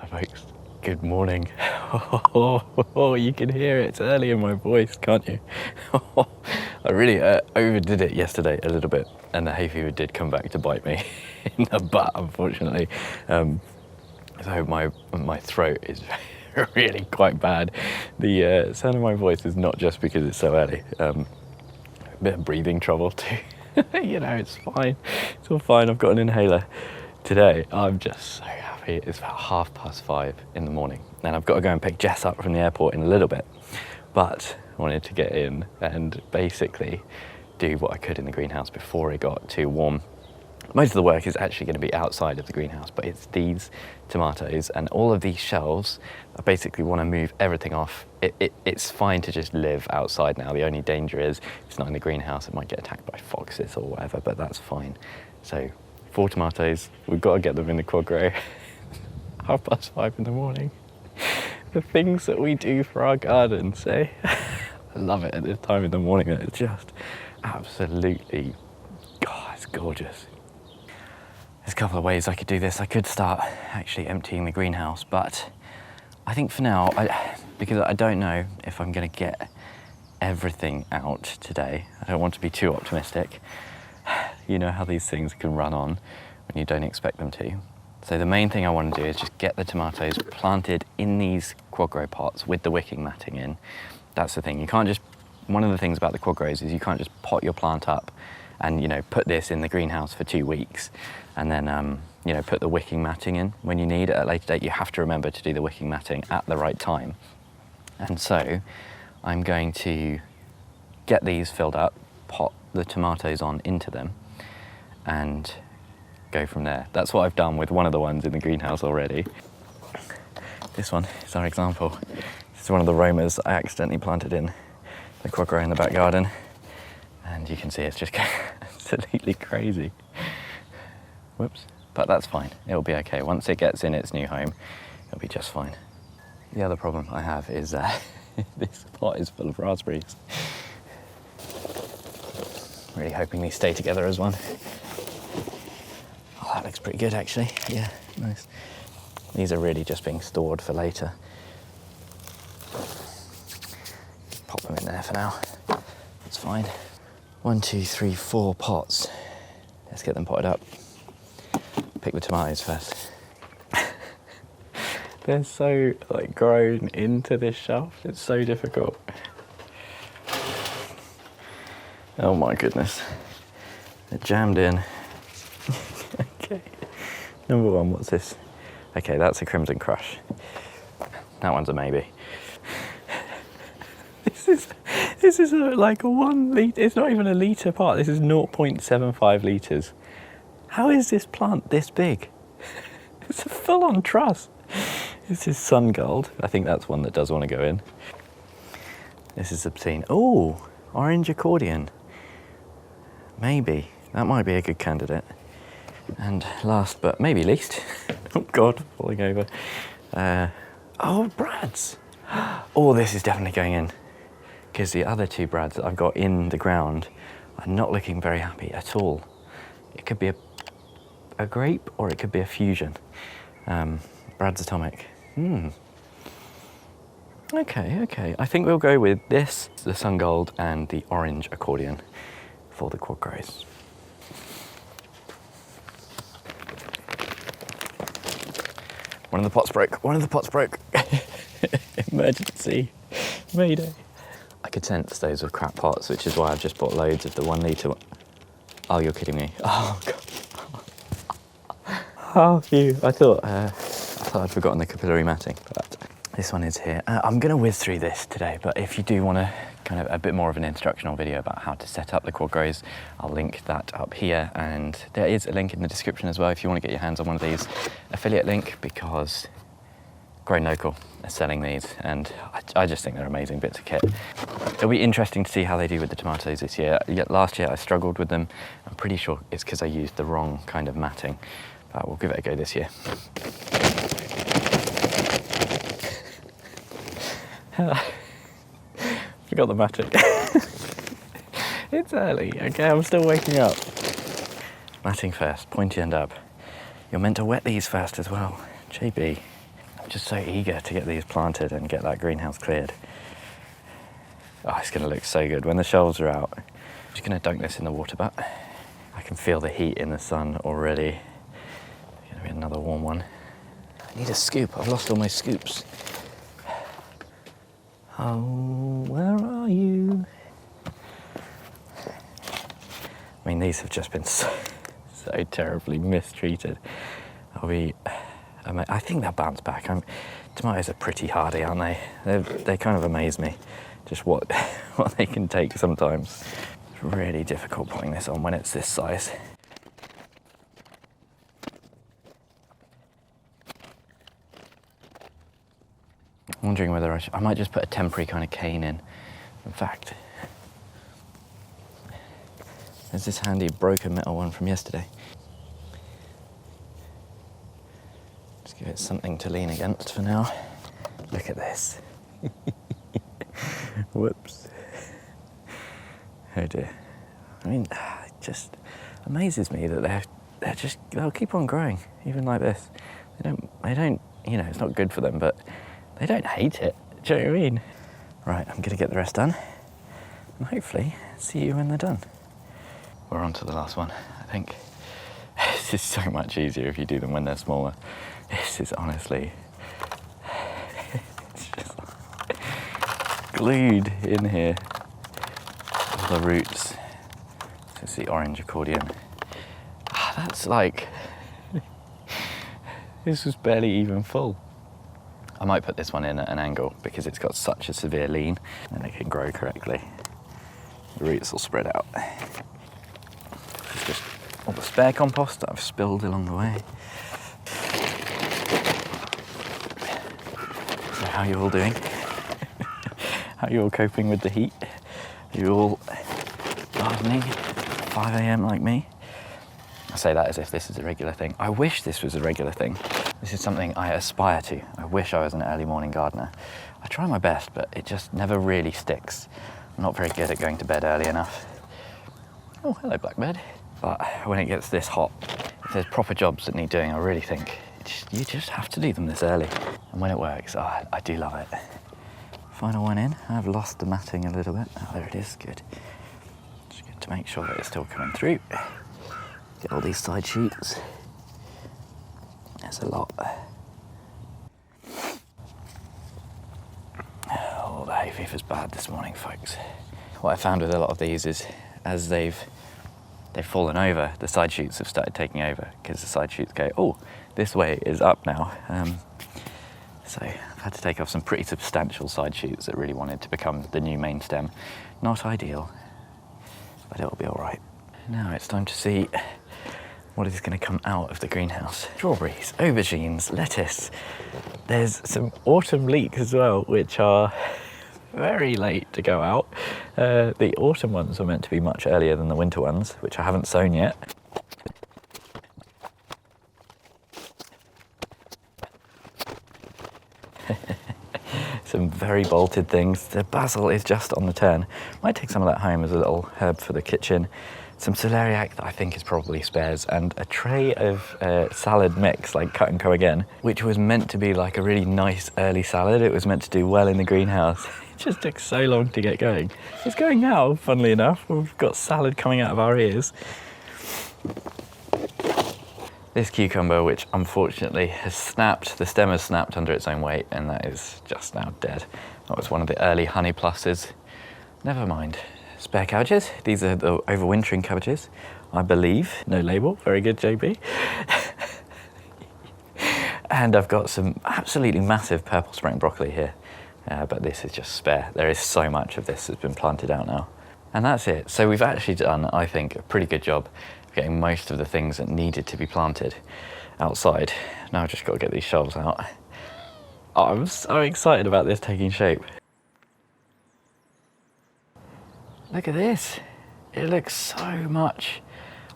folks, good morning. Oh, you can hear it. It's early in my voice, can't you? I really overdid it yesterday a little bit, and the hay fever did come back to bite me in the butt, unfortunately. So my throat is really quite bad. The sound of my voice is not just because it's so early. A bit of breathing trouble too. You know, it's fine. It's all fine. I've got an inhaler. Today, I'm just so happy. It's about 5:30 in the morning, and I've got to go and pick Jess up from the airport in a little bit. But I wanted to get in and basically do what I could in the greenhouse before it got too warm. Most of the work is actually going to be outside of the greenhouse, but it's these tomatoes and all of these shelves. I basically want to move everything off. It's fine to just live outside now. The only danger is if it's not in the greenhouse, it might get attacked by foxes or whatever, but that's fine. So 4 tomatoes, we've got to get them in the quad grow. 5:30 in the morning. The things that we do for our gardens, eh? I love it at this time in the morning. It's just absolutely, God, it's gorgeous. There's a couple of ways I could do this. I could start actually emptying the greenhouse, but I think for now, because I don't know if I'm going to get everything out today, I don't want to be too optimistic. You know how these things can run on when you don't expect them to. So the main thing I want to do is just get the tomatoes planted in these quad grow pots with the wicking matting in. That's the thing. You can't just, one of the things about the quad grows is you can't just pot your plant up and, you know, put this in the greenhouse for 2 weeks and then, you know, put the wicking matting in when you need it at a later date. You have to remember to do the wicking matting at the right time. And so I'm going to get these filled up, pot the tomatoes on into them, and go from there. That's what I've done with one of the ones in the greenhouse already. This one is our example. This is one of the Romas I accidentally planted in the quad grow in the back garden, and you can see it's just absolutely crazy. Whoops, but that's fine. It'll be okay. Once it gets in its new home, it'll be just fine. The other problem I have is this pot is full of raspberries. Really hoping these stay together as one. Oh, that looks pretty good actually. Yeah, nice. These are really just being stored for later. Pop them in there for now. That's fine. 1, 2, 3, 4 pots. Let's get them potted up. Pick the tomatoes first. They're so like grown into this shelf. It's so difficult. Oh my goodness. They're jammed in. Okay. Number 1, what's this? Okay, that's a Crimson Crush. That one's a maybe. This is like a 1 litre, it's not even a litre pot. This is 0.75 litres. How is this plant this big? It's a full-on truss. This is Sun Gold. I think that's one that does want to go in. This is obscene. Oh, Orange Accordion. Maybe. That might be a good candidate. And last but maybe least, oh God, falling over. Oh, Brads. Oh, this is definitely going in. Because the other 2 Brads that I've got in the ground are not looking very happy at all. It could be a grape or it could be a fusion. Brad's Atomic. Okay. I think we'll go with this, the Sun Gold, and the Orange Accordion for the quad grows. One of the pots broke. Emergency. Mayday. I could sense those were crap pots, which is why I've just bought loads of the 1 litre. Oh, you're kidding me. Oh, God. Oh, phew. I thought I'd forgotten the capillary matting, but this one is here. I'm going to whiz through this today, but if you do want to kind of a bit more of an instructional video about how to set up the quad grows, I'll link that up here, and there is a link in the description as well if you want to get your hands on one of these. Affiliate link, because Grown Local are selling these, and I just think they're amazing bits of kit. It'll be interesting to see how they do with the tomatoes this year. Last year I struggled with them. I'm pretty sure it's because I used the wrong kind of matting, but we'll give it a go this year. Forgot the matting. It's early, okay, I'm still waking up. Matting first, pointy end up. You're meant to wet these first as well. JB. just so eager to get these planted and get that greenhouse cleared. Oh, it's going to look so good when the shelves are out. I'm just going to dunk this in the water butt. I can feel the heat in the sun already. It's going to be another warm one. I need a scoop. I've lost all my scoops. Oh, where are you? I mean, these have just been so terribly mistreated. I think they'll bounce back. Tomatoes are pretty hardy, aren't they? They kind of amaze me, just what they can take sometimes. It's really difficult putting this on when it's this size. I'm wondering whether I might just put a temporary kind of cane in. In fact, there's this handy broken metal one from yesterday. Just give it something to lean against for now. Look at this. Whoops. Oh dear. I mean, it just amazes me that they'll keep on growing, even like this. They don't, it's not good for them, but they don't hate it. Do you know what I mean? Right, I'm gonna get the rest done, and hopefully see you when they're done. We're on to the last one, I think. This is so much easier if you do them when they're smaller. This is honestly, it's just glued in here. All the roots. It's the orange accordion. That's like, this was barely even full. I might put this one in at an angle because it's got such a severe lean and it can grow correctly. The roots will spread out. It's just all the spare compost that I've spilled along the way. So how are you all doing? How are you all coping with the heat? Are you all gardening at 5 a.m. like me? I say that as if this is a regular thing. I wish this was a regular thing. This is something I aspire to. I wish I was an early morning gardener. I try my best, but it just never really sticks. I'm not very good at going to bed early enough. Oh, hello, blackbird. But when it gets this hot, if there's proper jobs that need doing, I really think you just have to do them this early. And when it works, I do love it. Final one in. I've lost the matting a little bit. Oh, there it is, good. Just good to make sure that it's still coming through. Get all these side shoots. There's a lot. Oh, the hay fever's bad this morning, folks. What I found with a lot of these is as they've fallen over, the side shoots have started taking over because the side shoots go, oh, this way is up now. So I've had to take off some pretty substantial side shoots that really wanted to become the new main stem. Not ideal, but it'll be all right. Now it's time to see what is going to come out of the greenhouse. Strawberries, aubergines, lettuce. There's some autumn leeks as well, which are very late to go out. The autumn ones were meant to be much earlier than the winter ones, which I haven't sown yet. Some very bolted things. The basil is just on the turn. Might take some of that home as a little herb for the kitchen. Some celeriac that I think is probably spares, and a tray of salad mix, like Cut and Co again, which was meant to be like a really nice early salad. It was meant to do well in the greenhouse. It just took so long to get going. It's going now, funnily enough. We've got salad coming out of our ears. This cucumber, which unfortunately has snapped, the stem has snapped under its own weight, and that is just now dead. That was one of the early honey pluses. Never mind. Spare cabbages. These are the overwintering cabbages, I believe. No label. Very good, JB. And I've got some absolutely massive purple spring broccoli here, but this is just spare. There is so much of this that's been planted out now. And that's it. So we've actually done, I think, a pretty good job of getting most of the things that needed to be planted outside. Now I've just got to get these shelves out. Oh, I'm so excited about this taking shape. Look at this. It looks so much,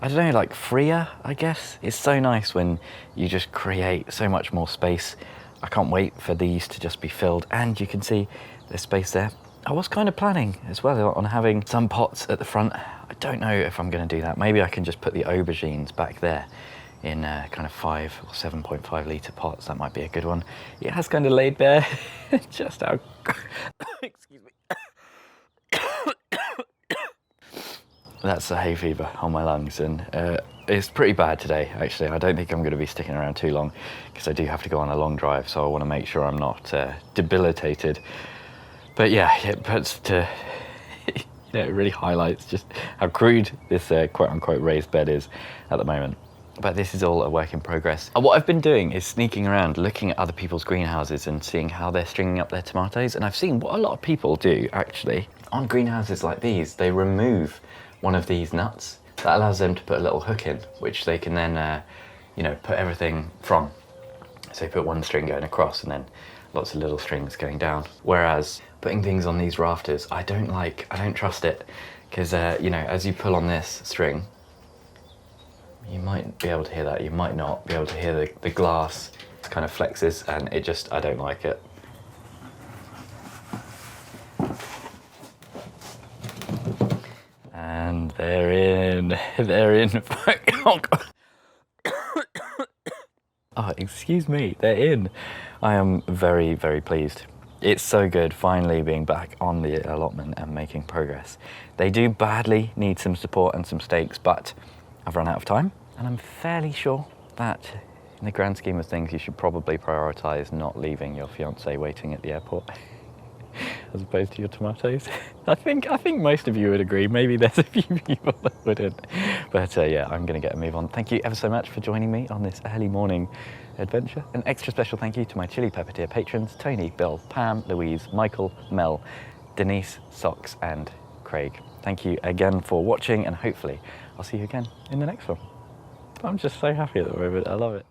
I don't know, like freer, I guess. It's so nice when you just create so much more space. I can't wait for these to just be filled, and you can see there's space there. I was kind of planning as well on having some pots at the front. I don't know if I'm going to do that. Maybe I can just put the aubergines back there, in kind of 5 or 7.5 litre pots. That might be a good one. It has kind of laid bare just how excuse me. That's the hay fever on my lungs, and it's pretty bad today, actually. I don't think I'm going to be sticking around too long because I do have to go on a long drive, so I want to make sure I'm not debilitated. But yeah, it puts to, it really highlights just how crude this quote-unquote raised bed is at the moment. But this is all a work in progress. And what I've been doing is sneaking around, looking at other people's greenhouses and seeing how they're stringing up their tomatoes. And I've seen what a lot of people do, actually. On greenhouses like these, they remove one of these nuts. That allows them to put a little hook in, which they can then, you know, put everything from. So put one string going across and then lots of little strings going down. Whereas putting things on these rafters, I don't trust it. Because, you know, as you pull on this string, you might be able to hear that, you might not be able to hear the glass kind of flexes, and it just, I don't like it. And they're in. Oh, God. Oh, excuse me, they're in. I am very, very pleased. It's so good finally being back on the allotment and making progress. They do badly need some support and some stakes, but I've run out of time, and I'm fairly sure that in the grand scheme of things, you should probably prioritise not leaving your fiance waiting at the airport as opposed to your tomatoes. I think most of you would agree. Maybe there's a few people that wouldn't. But yeah, I'm going to get a move on. Thank you ever so much for joining me on this early morning adventure. An extra special thank you to my Chili Pepper tier patrons, Tony, Bill, Pam, Louise, Michael, Mel, Denise, Socks and Craig. Thank you again for watching, and hopefully I'll see you again in the next one. I'm just so happy at the moment. I love it.